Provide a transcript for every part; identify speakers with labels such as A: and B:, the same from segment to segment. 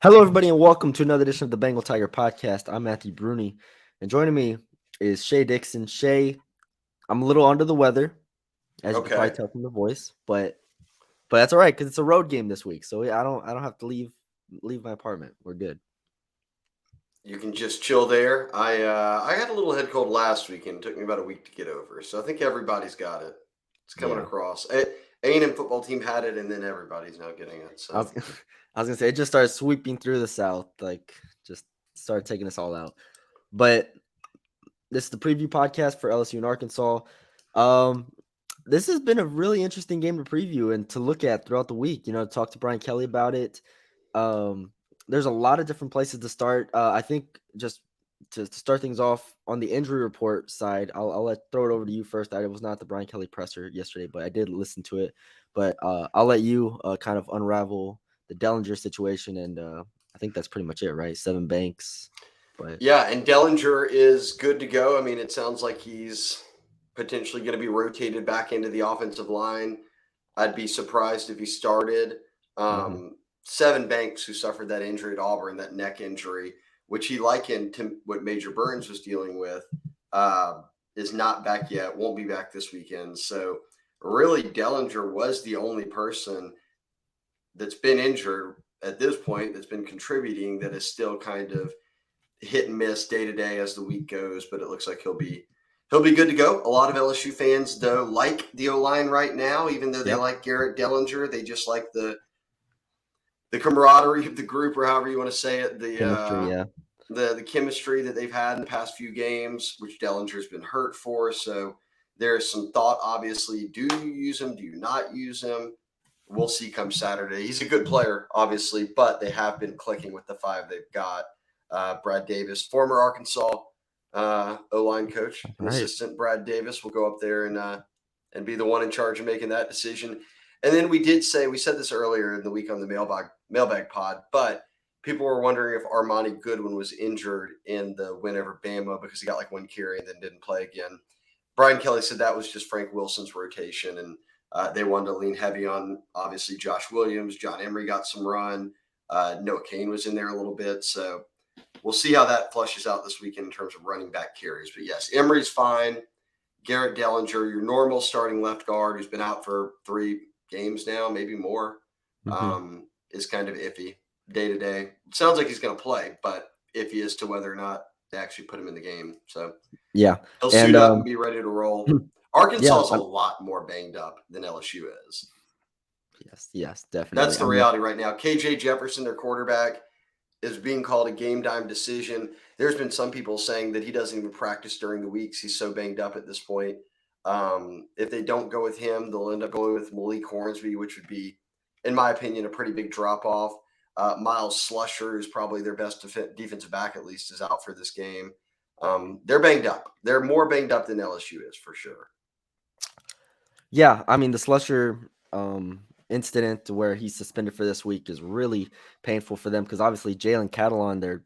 A: Hello, everybody, and welcome to another edition of the Bengal Tiger Podcast. I'm Matthew Brune, and joining me is Shea Dixon. Shea, I'm a little under the weather, as you can probably
B: Okay.
A: tell from the voice, but that's all right because it's a road game this week, so I don't have to leave my apartment. We're good.
B: You can just chill there. I had a little head cold last weekend. It took me about a week to get over. So I think everybody's got it. It's coming
A: Yeah,
B: across. A&M football team had it, and then everybody's now getting it.
A: I
B: So
A: was I was gonna say it just started sweeping through the South, like just started taking us all out. But this is the preview podcast for LSU and Arkansas. Um, this has been a really interesting game to preview and to look at throughout the week. Talk to Brian Kelly about it. Um, there's a lot of different places to start. I think just to start things off on the injury report side, I'll throw it over to you first. I was not at the Brian Kelly presser yesterday, but I did listen to it. But I'll let you kind of unravel the Dellinger situation, and I think that's pretty much it, right? Seven Banks, but
B: yeah, and Dellinger is good to go. I mean, it sounds like he's potentially going to be rotated back into the offensive line. I'd be surprised if he started.
A: mhm,
B: Seven Banks, who suffered that injury at Auburn, that neck injury, which he likened to what Major Burns was dealing with, uh, is not back yet. Won't be back this weekend. So really, Dellinger was the only person that's been injured at this point that's been contributing that is still kind of hit and miss day to day as the week goes. But it looks like he'll be good to go. A lot of LSU fans though like the O line right now, even though they
A: yep,
B: like Garrett Dellinger. They just like the camaraderie of the group, or however you want to say it,
A: chemistry, yeah.
B: the chemistry that they've had in the past few games, which Dellinger's been hurt for. So there is some thought. Obviously, do you use him? Do you not use him? We'll see come Saturday. He's a good player, obviously, but they have been clicking with the five they've got. Brad Davis, former Arkansas O line coach and
A: Right.
B: assistant Brad Davis, will go up there and be the one in charge of making that decision. And then we said this earlier in the week on the mailbag pod, but people were wondering if Armani Goodwin was injured in the win over Bama because he got like one carry and then didn't play again. Brian Kelly said that was just Frank Wilson's rotation, and they wanted to lean heavy on obviously Josh Williams. John Emery got some run. Noah Kane was in there a little bit, so we'll see how that flushes out this weekend in terms of running back carries. But yes, Emery's fine. Garrett Dellinger, your normal starting left guard, who's been out for 3 games now, maybe more,
A: Hmm.
B: is kind of iffy day to day. Sounds like he's going to play, but iffy as to whether or not they actually put him in the game. So
A: Yeah,
B: he'll
A: and
B: suit up and be ready to roll.
A: yeah,
B: Arkansas is a lot more banged up than LSU is.
A: yes, definitely.
B: That's the
A: I mean,
B: reality right now. KJ Jefferson, their quarterback, is being called a game time decision. There's been some people saying that he doesn't even practice during the weeks. He's so banged up at this point. If they don't go with him, they'll end up going with Malik Hornsby, which would be, in my opinion, a pretty big drop off. Miles Slusher is probably their best defensive back, at least, is out for this game. They're banged up. They're more banged up than LSU is for sure.
A: yeah, I mean the Slusher incident where he's suspended for this week is really painful for them because obviously Jalen Catalon, their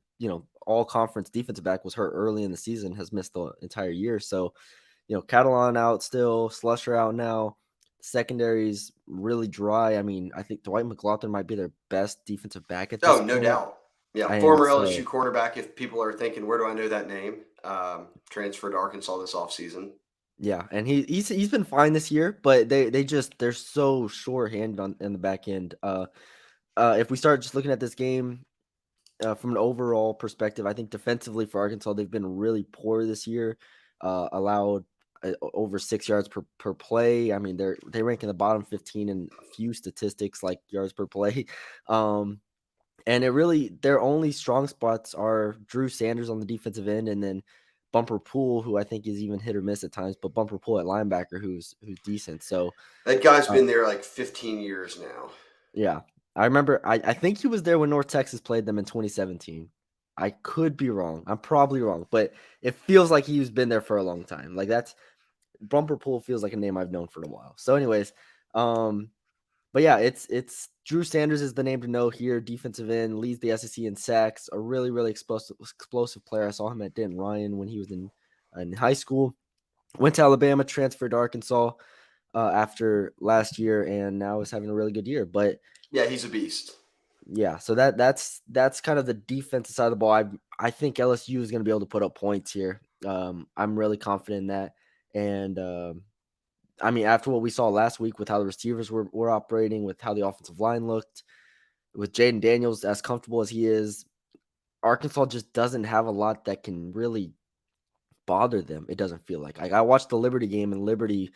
A: all conference defensive back, was hurt early in the season, has missed the entire year. So Catalon out still, Slusher out now. Secondary's really dry. I mean, I think Dwight McLaughlin might be their best defensive back at this
B: Oh, no
A: point,
B: doubt. Yeah,
A: and
B: former
A: so
B: LSU cornerback. If people are thinking, where do I know that name? Transferred to Arkansas this offseason.
A: yeah, and he's been fine this year, but they're so short-handed on in the back end. If we start just looking at this game from an overall perspective, I think defensively for Arkansas, they've been really poor this year. Allowed over 6 yards per play. I mean, they rank in the bottom 15 in a few statistics like yards per play. Um, and their only strong spots are Drew Sanders on the defensive end, and then Bumper Pool, who I think is even hit or miss at times, but Bumper Pool at linebacker, who's decent. So
B: That guy's
A: uh,
B: been there like 15 years now.
A: yeah, I remember. I think he was there when North Texas played them in 2017. I could be wrong. I'm probably wrong, but it feels like he's been there for a long time. Like that's Bumper Pool feels like a name I've known for a while. So, anyways, um, but yeah, it's Drew Sanders is the name to know here. Defensive end, leads the SEC in sacks. A really explosive player. I saw him at Denton Ryan when he was in high school. Went to Alabama, transferred to Arkansas after last year, and now is having a really good year. But
B: Yeah, he's a beast.
A: Yeah, so that's kind of the defensive side of the ball. I think LSU is going to be able to put up points here. I'm really confident in that, and I mean, after what we saw last week with how the receivers were operating, with how the offensive line looked, with Jaden Daniels as comfortable as he is, Arkansas just doesn't have a lot that can really bother them. It doesn't feel like I watched the Liberty game, and Liberty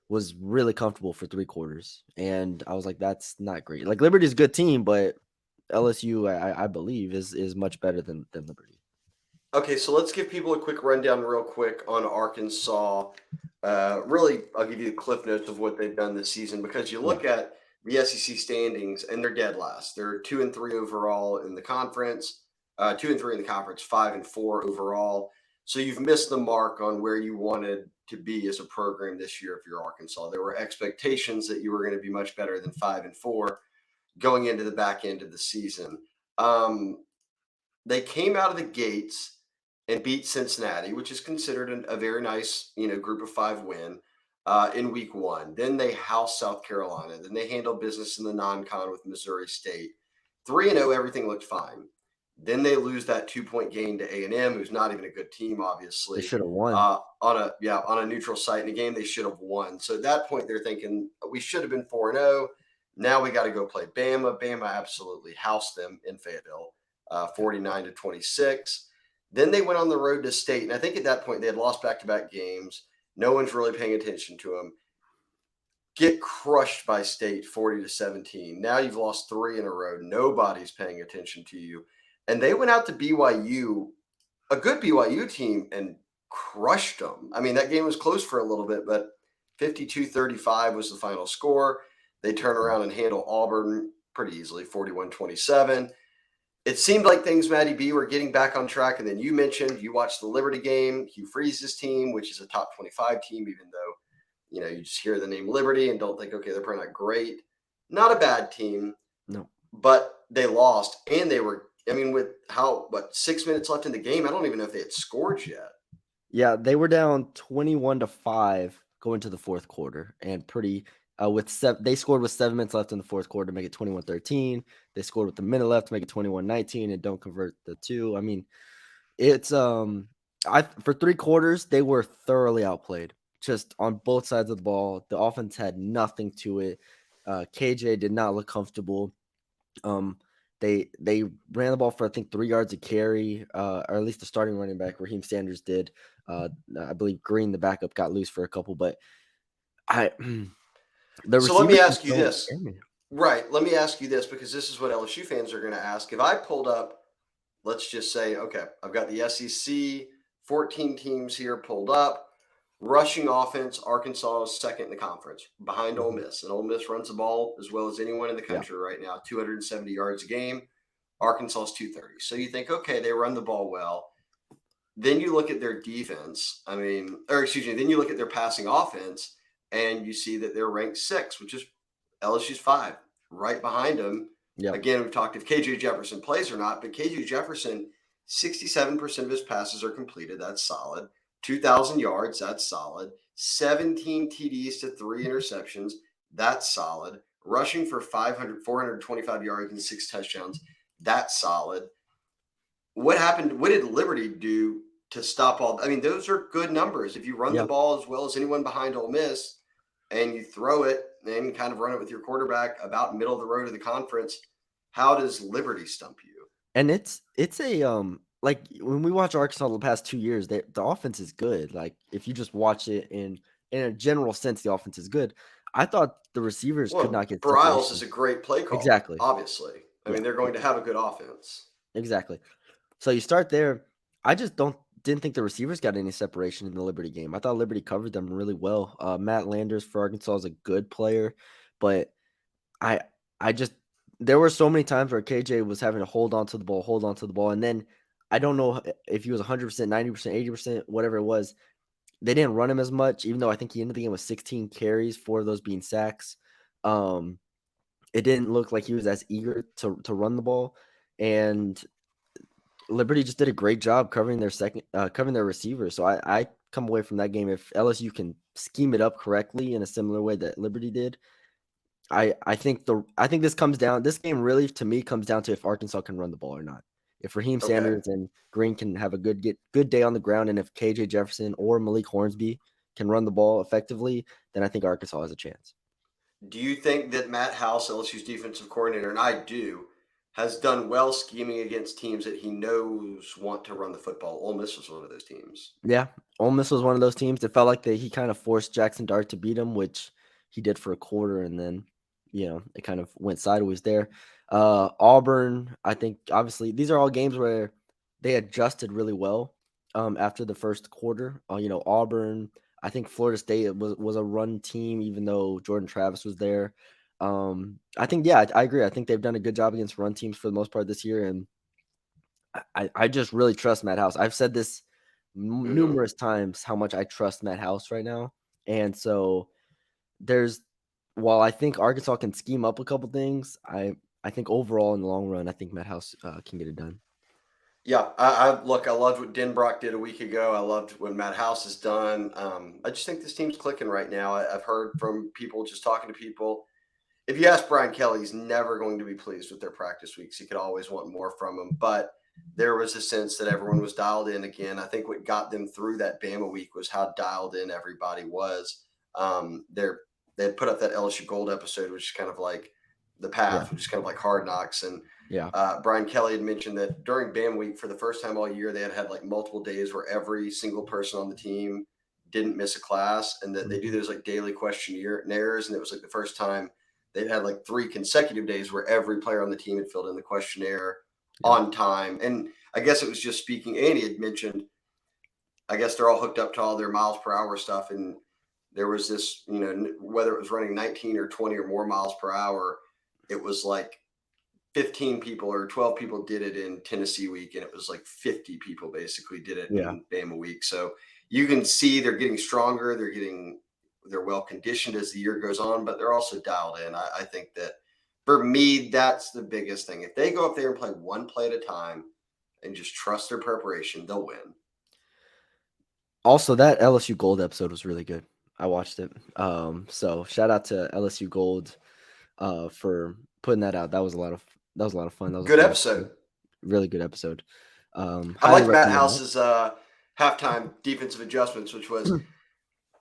A: was really comfortable for 3 quarters, and I was like, that's not great. Like Liberty's a good team, but LSU, I believe, is much better than Liberty.
B: Okay, so let's give people a quick rundown, real quick, on Arkansas. Really, I'll give you the cliff notes of what they've done this season, because you
A: Yeah,
B: look at the SEC standings and they're dead last. They're 2-3 overall in the conference, 2-3 in the conference, 5-4 overall. So you've missed the mark on where you wanted to be as a program this year if you're Arkansas. There were expectations that you were going to be much better than 5-4 going into the back end of the season. Um, they came out of the gates and beat Cincinnati, which is considered a very nice, group of five win in week one. Then they house South Carolina. Then they handle business in the non-con with Missouri State. 3-0, everything looked fine. Then they lose that 2-point game to A&M, who's not even a good team,
A: they
B: obviously,
A: should have won.
B: on a neutral site in a game they should have won. So at that point, they're thinking we should have been 4-0. Now we got to go play Bama. Bama absolutely housed them in Fayetteville, 49-26. Then they went on the road to State, and I think at that point they had lost back-to-back games. No one's really paying attention to them. Get crushed by State 40-17. Now you've lost 3 in a row. Nobody's paying attention to you. And they went out to BYU, a good BYU team, and crushed them. I mean, that game was close for a little bit, but 52-35 was the final score. They turn around and handle Auburn pretty easily, 41-27. It seemed like things, Matty B, were getting back on track. And then you mentioned you watched the Liberty game, Hugh Freeze's team, which is a top 25 team, even though, you just hear the name Liberty and don't think, okay, they're probably not great. Not a bad team,
A: No.
B: but they lost. And they were, I mean, with 6 minutes left in the game, I don't even know if they had scored yet.
A: Yeah, they were down 21-5 going to the fourth quarter, and they scored with 7 minutes left in the fourth quarter to make it 21-13. They scored with a minute left to make it 21-19 and don't convert the two. I mean, it's I for 3 quarters they were thoroughly outplayed, just on both sides of the ball. The offense had nothing to it. KJ did not look comfortable. Um, they ran the ball for I think 3 yards a carry, or at least the starting running back Raheem Sanders did. I believe Green, the backup, got loose for a couple, but I the
B: So let me
A: receivers just
B: ask you
A: don't
B: this.
A: scare me.
B: Right. Let me ask you this, because this is what LSU fans are going to ask. If I pulled up, let's just say, okay, I've got the SEC, 14 teams here pulled up. Rushing offense, Arkansas is second in the conference, behind Ole
A: Mhm.
B: Miss. And Ole Miss runs the ball as well as anyone in the
A: Yeah,
B: country right now, 270 yards a game. Arkansas is 230. So you think, okay, they run the ball well. Then you look at their defense. Then you look at their passing offense, and you see that they're ranked 6, which is LSU's 5, right behind them.
A: yep,
B: Again, we've talked if KJ Jefferson plays or not, but KJ Jefferson, 67% of his passes are completed. That's solid. 2,000 yards. That's solid. 17 TDs to 3 interceptions. That's solid. Rushing for 425 yards and 6 touchdowns. That's solid. What happened? What did Liberty do to stop all? I mean, those are good numbers. If you run the
A: yeah.
B: ball as well as anyone behind Ole Miss, and you throw it and kind of run it with your quarterback about middle of the road of the conference, how does Liberty stump you?
A: And it's a like when we watch Arkansas the past 2 years, the offense is good. Like if you just watch it in a general sense, the offense is good. I thought the receivers could
B: Well,
A: not get
B: Bryles is
A: separation.
B: a great play caller,
A: Exactly.
B: obviously. I
A: Yeah.
B: mean, they're going to have a good offense.
A: Exactly. So you start there. I just didn't think the receivers got any separation in the Liberty game. I thought Liberty covered them really well. Matt Landers for Arkansas is a good player, but I I just there were so many times where KJ was having to hold on to the ball, and then I don't know if he was 100%, 90%, 80%, whatever it was. They didn't run him as much, even though I think he ended the game with 16 carries, 4 of those being sacks. Um, it didn't look like he was as eager to run the ball, and Liberty just did a great job covering their receivers. So I come away from that game, if LSU can scheme it up correctly in a similar way that Liberty did, I think this game really to me comes down to if Arkansas can run the ball or not. If Raheem
B: Okay.
A: Sanders and Green can have a good day on the ground, and if KJ Jefferson or Malik Hornsby can run the ball effectively, then I think Arkansas has a chance.
B: Do you think that Matt House, LSU's defensive coordinator, and I do, has done well scheming against teams that he knows want to run the football? Ole Miss was one of those teams.
A: Yeah, Ole Miss was one of those teams. It felt like he kind of forced Jackson Dart to beat him, which he did for a quarter, and then it kind of went sideways there. Auburn, I think obviously these are all games where they adjusted really well after the first quarter. Auburn, I think Florida State was a run team, even though Jordan Travis was there. I think I agree. I think they've done a good job against run teams for the most part this year, and I just really trust Matt House. I've said this
B: Mm-hmm.
A: numerous times how much I trust Matt House right now. And so there's while I think Arkansas can scheme up a couple things, I think overall in the long run, I think Matt House can get it done.
B: Yeah, I look. I loved what Denbrock did a week ago. I loved what Matt House has done. I just think this team's clicking right now. I've heard from people just talking to people. If you ask Brian Kelly, he's never going to be pleased with their practice weeks. He could always want more from them, but there was a sense that everyone was dialed in again. I think what got them through that Bama week was how dialed in everybody was. They're they had put up that LSU Gold episode, which is kind of like the
A: Yeah.
B: path, which is kind of like Hard Knocks, and
A: Yeah.
B: Brian Kelly had mentioned that during Bama week, for the first time all year, they had like multiple days where every single person on the team didn't miss a class, and that they do
A: Mhm.
B: those like daily questionnaires, and it was like the first time they'd had like 3 consecutive days where every player on the team had filled in the questionnaire
A: Yeah.
B: on time. And I guess it was just speaking. Annie had mentioned, I guess they're all hooked up to all their miles per hour stuff, and there was this, whether it was running 19 or 20 or more miles per hour, it was like 15 people or 12 people did it in Tennessee week, and it was like 50 people basically did it
A: Yeah.
B: in Bama week. So you can see they're getting stronger. They're well conditioned as the year goes on, but they're also dialed in. I think that for me, that's the biggest thing. If they go up there and play one play at a time and just trust their preparation, they'll win.
A: Also, that LSU Gold episode was really good. I watched it. So shout out to LSU Gold for putting that out. That was a lot of fun. That was a
B: Good
A: fun episode.
B: episode.
A: Really good episode.
B: I
A: Highly
B: like Matt
A: recommend
B: House's halftime defensive adjustments, which was,
A: that.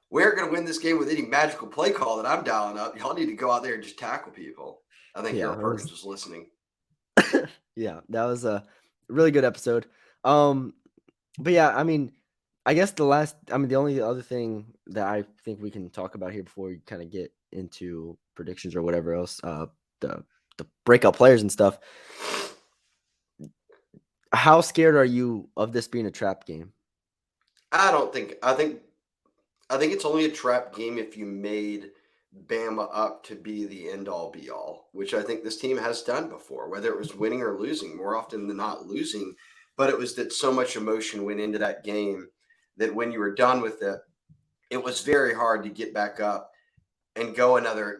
B: we're going to win this game with any magical play call that I'm dialing up. Y'all need to go out there and just tackle people. I think
A: Yeah,
B: Harold
A: it
B: Perkins
A: was
B: was listening.
A: yeah, that was a really good episode. Um, but yeah, I mean, the only other thing that I think we can talk about here before we kind of get into predictions or whatever else, the the breakout players and stuff. How scared are you of this being a trap game?
B: I don't think. I think it's only a trap game if you made Bama up to be the end all be all, which I think this team has done before, whether it was winning or losing, more often than not losing. But it was that so much emotion went into that game that when you were done with it, it was very hard to get back up and go another,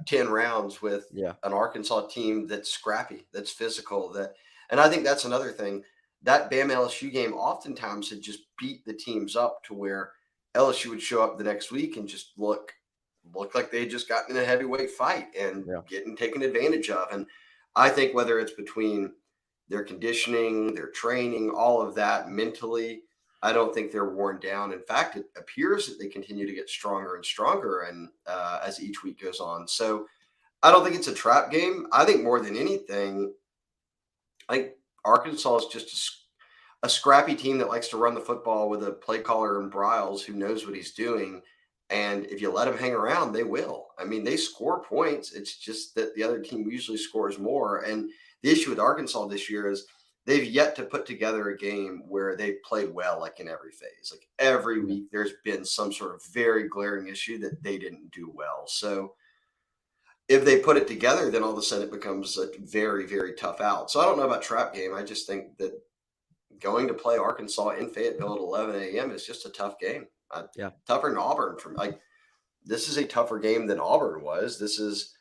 B: 10 rounds with
A: Yeah,
B: an Arkansas team that's scrappy, that's physical, and I think that's another thing. That Bama LSU game oftentimes had just beat the teams up to where LSU would show up the next week and just look like they had just gotten in a heavyweight fight and
A: yeah,
B: getting taken advantage of. And I think whether it's between their conditioning, their training, all of that mentally, I don't think they're worn down. In fact, it appears that they continue to get stronger and stronger, and as each week goes on. So I don't think it's a trap game. I think more than anything, I think Arkansas is just a scrappy team that likes to run the football with a play caller in Briles who knows what he's doing. And if you let them hang around, they will. I mean, they score points. It's just that the other team usually scores more. And the issue with Arkansas this year is they've yet to put together a game where they've played well, like in every phase. Like every
A: yeah,
B: week, there's been some sort of very glaring issue that they didn't do well. So if they put it together, then all of a sudden it becomes a very, very tough out. So I don't know about trap game. I just think that going to play Arkansas in Fayetteville at 11 a.m. is just a tough game.
A: yeah,
B: Tougher than Auburn. From like, this is a tougher game than Auburn was. This is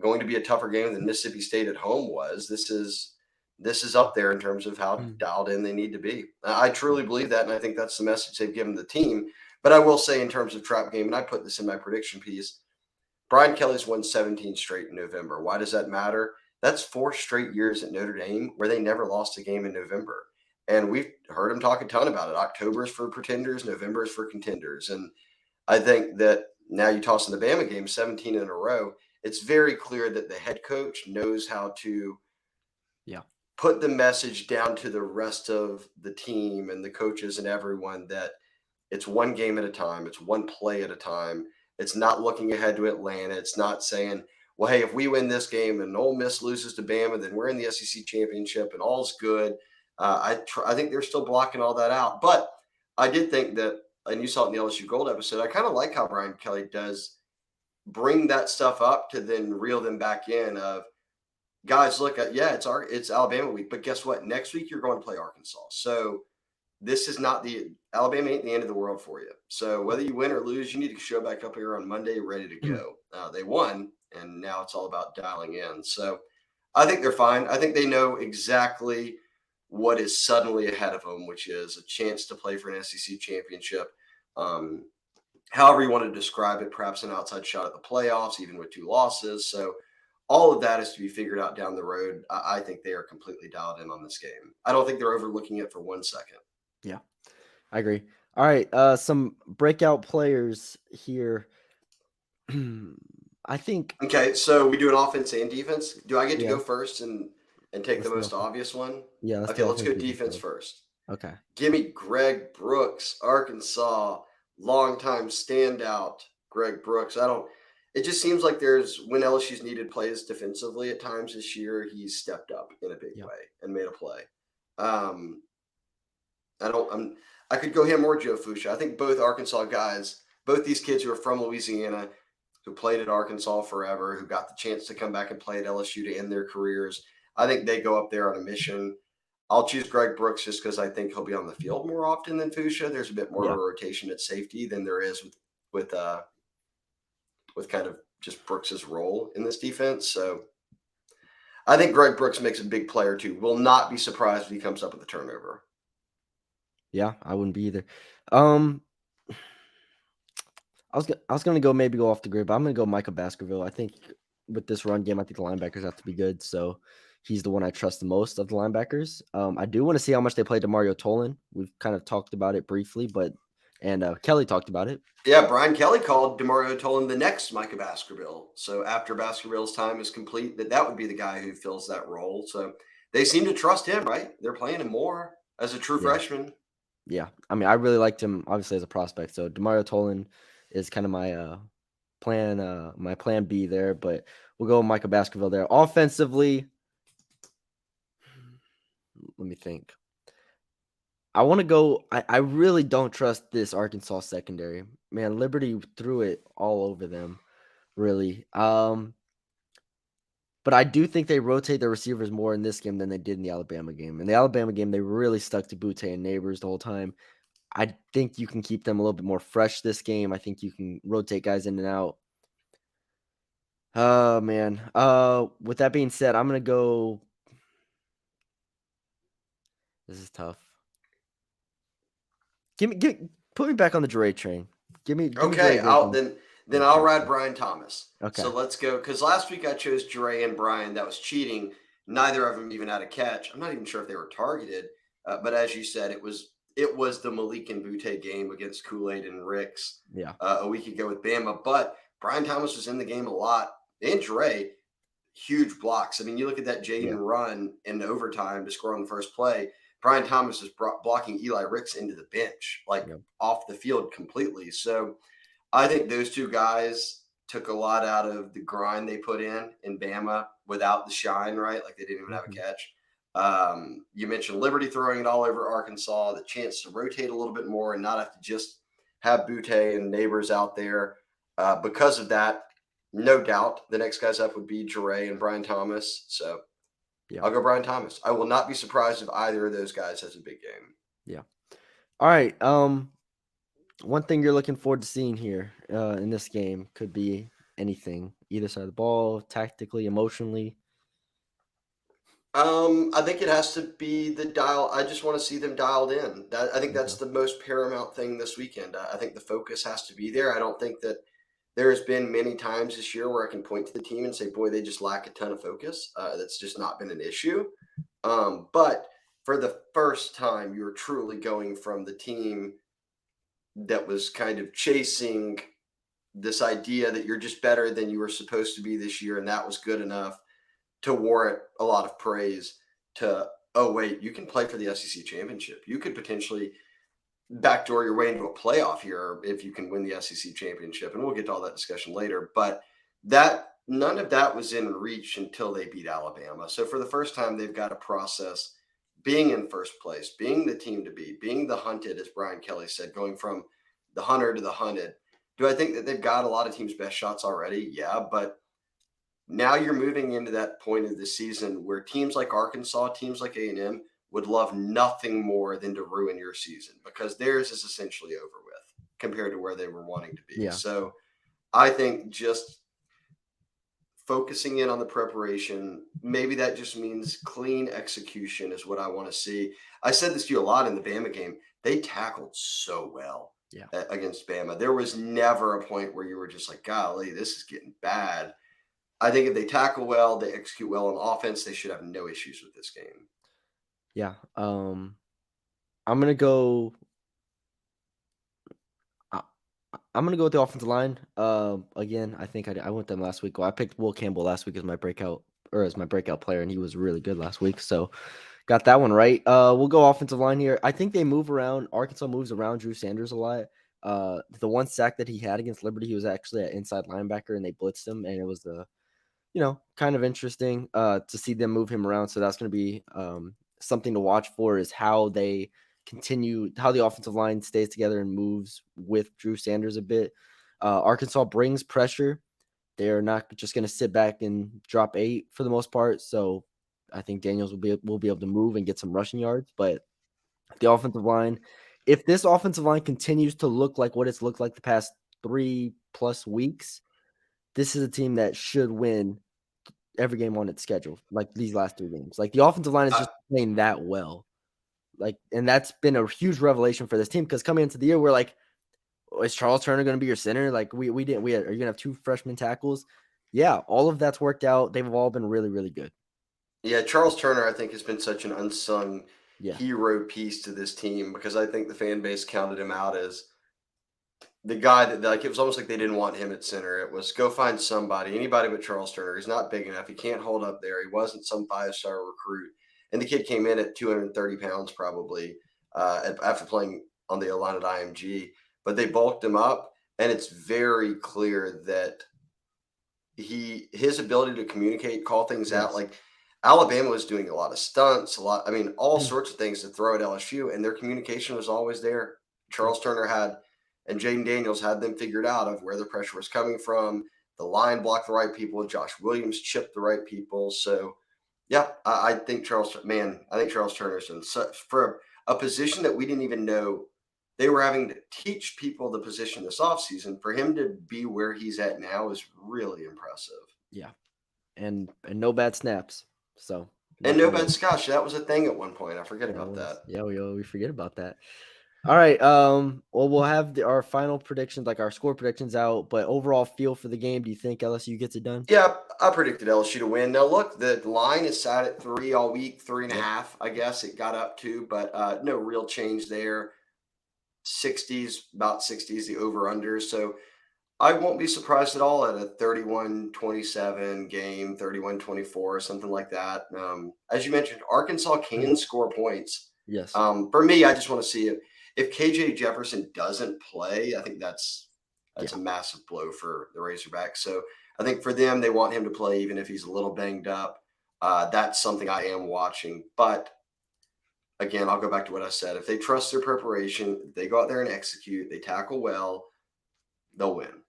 B: going to be a tougher game than Mississippi State at home was. This is up there in terms of how
A: mm,
B: dialed in they need to be. I truly believe that, and I think that's the message they've given the team. But I will say, in terms of trap game, and I put this in my prediction piece, Brian Kelly's won 17 straight in November. Why does that matter? That's 4 straight years at Notre Dame where they never lost a game in November. And we've heard him talk a ton about it. October is for pretenders, November is for contenders. And I think that now you toss in the Bama game, 17 in a row, it's very clear that the head coach knows how to
A: Yeah.
B: put the message down to the rest of the team and the coaches and everyone that it's one game at a time, it's one play at a time. It's not looking ahead to Atlanta. It's not saying, well, hey, if we win this game and Ole Miss loses to Bama, then we're in the SEC championship and all's good. I think they're still blocking all that out. But I did think that, and you saw it in the LSU Gold episode, I kind of like how Brian Kelly does bring that stuff up to then reel them back in of, guys, look at, yeah, it's Alabama week, but guess what? Next week you're going to play Arkansas. So this is not the Alabama ain't the end of the world for you. So whether you win or lose, you need to show back up here on Monday ready to go. They won, and now it's all about dialing in. So I think they're fine. I think they know exactly what is suddenly ahead of them, which is a chance to play for an SEC championship. However you want to describe it, perhaps an outside shot at the playoffs, even with 2 losses. So all of that is to be figured out down the road. I think they are completely dialed in on this game. I don't think they're overlooking it for 1 second.
A: Yeah, I agree. All right, some breakout players here. I think.
B: Okay, so we do an offense and defense. Do I get to
A: Yeah,
B: go first and take the
A: let's do
B: most
A: offense.
B: obvious one?
A: Yeah, let's
B: Okay,
A: do
B: let's go
A: offense
B: defense first.
A: Okay.
B: Give me Greg Brooks, Arkansas, longtime standout. Greg Brooks. It just seems like there's when LSU's needed plays defensively at times this year, he's stepped up in a big way and made a play. I could go him or Joe Fuchsia. I think both Arkansas guys, both these kids who are from Louisiana, who played at Arkansas forever, who got the chance to come back and play at LSU to end their careers. I think they go up there on a mission. I'll choose Greg Brooks just because I think he'll be on the field more often than Fuchsia. There's a bit more of a rotation at safety than there is with kind of just Brooks's role in this defense. So I think Greg Brooks makes a big play or two. Will not be surprised if he comes up with a turnover.
A: Yeah, I wouldn't be either. I was gonna go off the grid, but I'm gonna go Micah Baskerville. I think with this run game, I think the linebackers have to be good. So he's the one I trust the most of the linebackers. I do want to see how much they play DeMario Tolan. We've kind of talked about it briefly, and Kelly talked about it.
B: Yeah, Brian Kelly called DeMario Tolan the next Micah Baskerville. So after Baskerville's time is complete, that would be the guy who fills that role. So they seem to trust him, right? They're playing him more as a true freshman.
A: Yeah, I mean, I really liked him obviously as a prospect. So DeMario Tolan is kind of my plan B there, but we'll go with Micah Baskerville there. Offensively, let me think. I want to go. I really don't trust this Arkansas secondary. Man, Liberty threw it all over them, really. But I do think they rotate their receivers more in this game than they did in the Alabama game. In the Alabama game, they really stuck to Butte and Neighbors the whole time. I think you can keep them a little bit more fresh this game. I think you can rotate guys in and out. Oh man. With that being said, I'm gonna go. This is tough. Put me back on the Dre train. Give me
B: Okay,
A: Dre
B: then I'll ride Brian Thomas.
A: Okay.
B: So let's go because last week I chose Dre and Brian. That was cheating. Neither of them even had a catch. I'm not even sure if they were targeted, but as you said, it was the Malik and Butte game against Kool-Aid and Ricks.
A: Yeah.
B: A week ago with Bama, but Brian Thomas was in the game a lot. And Dre, huge blocks. I mean, you look at that Jaden run in overtime to score on the first play. Brian Thomas is blocking Eli Ricks into the bench, off the field completely. So I think those two guys took a lot out of the grind they put in Bama without the shine, right? Like they didn't even have a catch. You mentioned Liberty throwing it all over Arkansas, the chance to rotate a little bit more and not have to just have Butte and Neighbors out there. Because of that, no doubt the next guys up would be Dre and Brian Thomas. So I'll go Brian Thomas. I will not be surprised if either of those guys has a big game.
A: Yeah. All right. One thing you're looking forward to seeing here in this game could be anything, either side of the ball, tactically, emotionally.
B: I think it has to be the dial. I just want to see them dialed in. I think that's the most paramount thing this weekend. I think the focus has to be there. I don't think that there's been many times this year where I can point to the team and say, boy, they just lack a ton of focus. That's just not been an issue. But for the first time, you're truly going from the team that was kind of chasing this idea that you're just better than you were supposed to be this year, and that was good enough to warrant a lot of praise. To, oh wait, you can play for the SEC championship. You could potentially backdoor your way into a playoff here if you can win the SEC championship, and we'll get to all that discussion later. But that none of that was in reach until they beat Alabama. So for the first time, they've got to process being in first place, being the team to beat, being the hunted, as Brian Kelly said, going from the hunter to the hunted. Do I think that they've got a lot of teams' best shots already? Yeah, but now you're moving into that point of the season where teams like Arkansas, teams like A&M would love nothing more than to ruin your season because theirs is essentially over with compared to where they were wanting to be.
A: Yeah.
B: So I think just focusing in on the preparation, maybe that just means clean execution is what I want to see. I said this to you a lot in the Bama game. They tackled so well
A: Yeah.
B: against Bama. There was never a point where you were just like, golly, this is getting bad. I think if they tackle well, they execute well on offense, they should have no issues with this game.
A: Yeah. I'm gonna go. I, I'm gonna go with the offensive line. Again, I think I went them last week. Well, I picked Will Campbell last week as my breakout player, and he was really good last week. So got that one right. We'll go offensive line here. I think they move around. Arkansas moves around Drew Sanders a lot. The one sack that he had against Liberty, he was actually an inside linebacker, and they blitzed him, and it was kind of interesting to see them move him around. So that's going to be something to watch for is how they continue, how the offensive line stays together and moves with Drew Sanders a bit. Arkansas brings pressure. They're not just going to sit back and drop 8 for the most part. So I think Daniels will be able to move and get some rushing yards. But the offensive line, if this offensive line continues to look like what it's looked like the past 3+ weeks, this is a team that should win every game on its schedule, like these last 3 games. Like the offensive line is
B: I,
A: just playing that well. Like, and that's been a huge revelation for this team because coming into the year, we're like, oh, is Charles Turner going to be your center? Like are you going to have 2 freshman tackles? Yeah, all of that's worked out. They've all been really, really good.
B: yeah, Charles Turner, I think, has been such an unsung
A: Yeah.
B: hero piece to this team because I think the fan base counted him out as the guy that, like, it was almost like they didn't want him at center. It was go find somebody, anybody but Charles Turner. He's not big enough. He can't hold up there. He wasn't some 5-star recruit. And the kid came in at 230 pounds probably after playing on the O-line at IMG. But they bulked him up, and it's very clear that his ability to communicate, call things out,
A: Yes.
B: like Alabama was doing a lot of stunts, I mean, all sorts of things to throw at LSU, and their communication was always there.
A: Yeah.
B: Charles Turner and Jaden Daniels had them figured out of where the pressure was coming from. The line blocked the right people. Josh Williams chipped the right people. So, yeah, I think I think Charles Turner's done such for a position that we didn't even know they were having to teach people the position this offseason. For him to be where he's at now is really impressive.
A: Yeah. And no bad snaps. So
B: And no
A: nothing
B: bad
A: there.
B: scotch. That was a thing at one point. I forget
A: That
B: about
A: was
B: that.
A: yeah, we forget about that. All right. Well, we'll have our final predictions, like our score predictions out, but overall feel for the game. Do you think LSU gets it done?
B: Yeah, I predicted LSU to win. Now, look, the line is sat at 3 all week, three and a
A: Yep.
B: half, I guess it got up to, but no real change there. 60s, about 60s, the over under. So I won't be surprised at all at a 31-27 game, 31-24, something like that. As you mentioned, Arkansas can score points.
A: Yes.
B: For me, I just want to see if KJ Jefferson doesn't play. I think that's
A: Yeah.
B: a massive blow for the Razorbacks. So I think for them, they want him to play even if he's a little banged up. That's something I am watching. But again, I'll go back to what I said. If they trust their preparation, they go out there and execute, they tackle well, they'll win.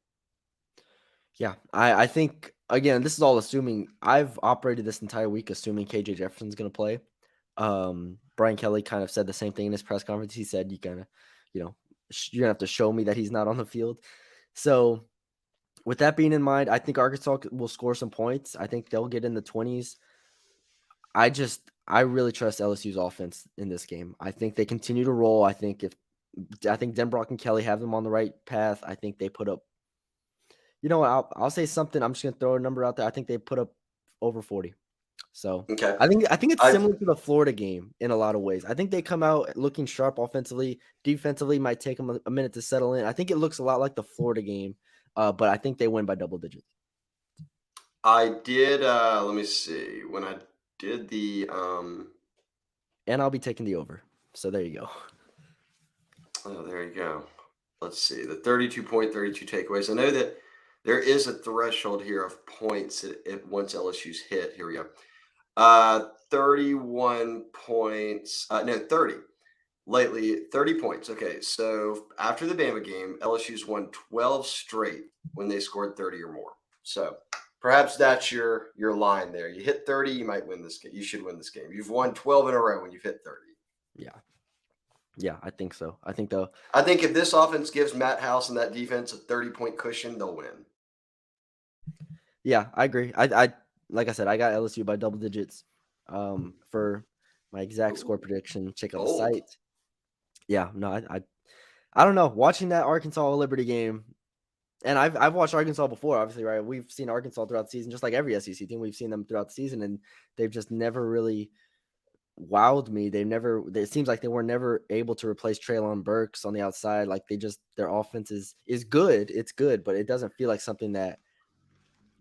A: Yeah. I think again, this is all assuming I've operated this entire week assuming KJ Jefferson's gonna play. Brian Kelly kind of said the same thing in his press conference. He said, you kind of, you're gonna have to show me that he's not on the field. So with that being in mind, I think Arkansas will score some points. I think they'll get in the 20s. I really trust LSU's offense in this game. I think they continue to roll. I think Denbrock and Kelly have them on the right path. I think they put up, You know what? I'll say something. I'm just gonna throw a number out there. I think they put up over 40. So
B: Okay.
A: I think it's
B: I
A: similar to the Florida game in a lot of ways. I think they come out looking sharp offensively. Defensively might take them a minute to settle in. I think it looks a lot like the Florida game, but I think they win by double digits.
B: I did let me see. When I did the
A: And I'll be taking the over. So there you go.
B: oh, there you go. Let's see. The 32.32 takeaways. I know that there is a threshold here of points once LSU's hit. Here we go. 31 points. No, 30. Lately, 30 points. Okay, so after the Bama game, LSU's won 12 straight when they scored 30 or more. So perhaps that's your line there. You hit 30, you might win this game. You should win this game. You've won 12 in a row when you've hit 30.
A: Yeah. Yeah, I think so.
B: I think if this offense gives Matt House and that defense a 30-point cushion, they'll win.
A: Yeah, I agree. I like I said, I got LSU by double digits. For my exact score
B: Ooh,
A: prediction, check out the
B: bold.
A: site. Yeah, no, I don't know. Watching that Arkansas Liberty game, and I've watched Arkansas before, obviously, right? We've seen Arkansas throughout the season, just like every SEC team. We've seen them throughout the season, and they've just never really wowed me. It seems like they were never able to replace Traylon Burks on the outside. Like their offense is good. It's good, but it doesn't feel like something that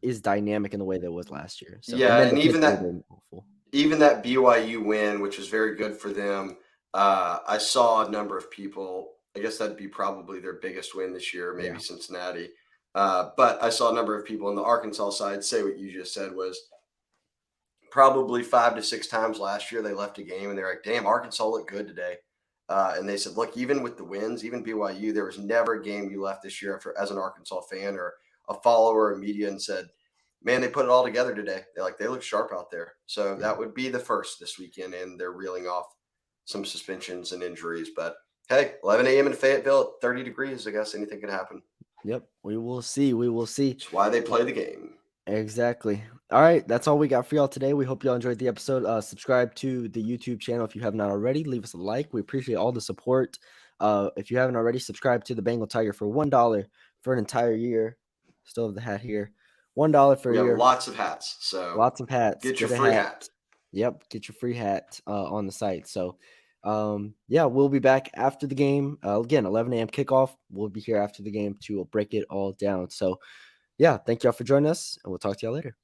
A: is dynamic in the way that it was last year. So, and
B: Yeah,
A: then
B: and
A: defensively, they're awful.
B: even that BYU win, which was very good for them. I saw a number of people. I guess that'd be probably their biggest win this year, maybe
A: Yeah.
B: Cincinnati. But I saw a number of people on the Arkansas side say what you just said was probably 5 to 6 times last year they left a game and they're like, "Damn, Arkansas looked good today." And they said, "Look, even with the wins, even BYU, there was never a game you left this year after as an Arkansas fan or a follower of media and said." Man, they put it all together today. They look sharp out there. So
A: Yeah.
B: that would be the first this weekend, and they're reeling off some suspensions and injuries. But hey, 11 a.m. in Fayetteville at 30 degrees. I guess anything could happen.
A: Yep. We will see. We will see.
B: It's why they play the game.
A: Exactly. All right. That's all we got for y'all today. We hope y'all enjoyed the episode. Subscribe to the YouTube channel if you have not already. Leave us a like. We appreciate all the support. If you haven't already, subscribe to the Bengal Tiger for $1 for an entire year. Still have the hat here. $1 for a
B: We have
A: year.
B: lots of hats, so
A: Lots of hats.
B: get your
A: Get a
B: free
A: hat.
B: hat.
A: Yep. Get your free hat on the site. So, yeah, we'll be back after the game. Again, 11 a.m. kickoff. We'll be here after the game to break it all down. So, yeah, thank y'all for joining us, and we'll talk to y'all later.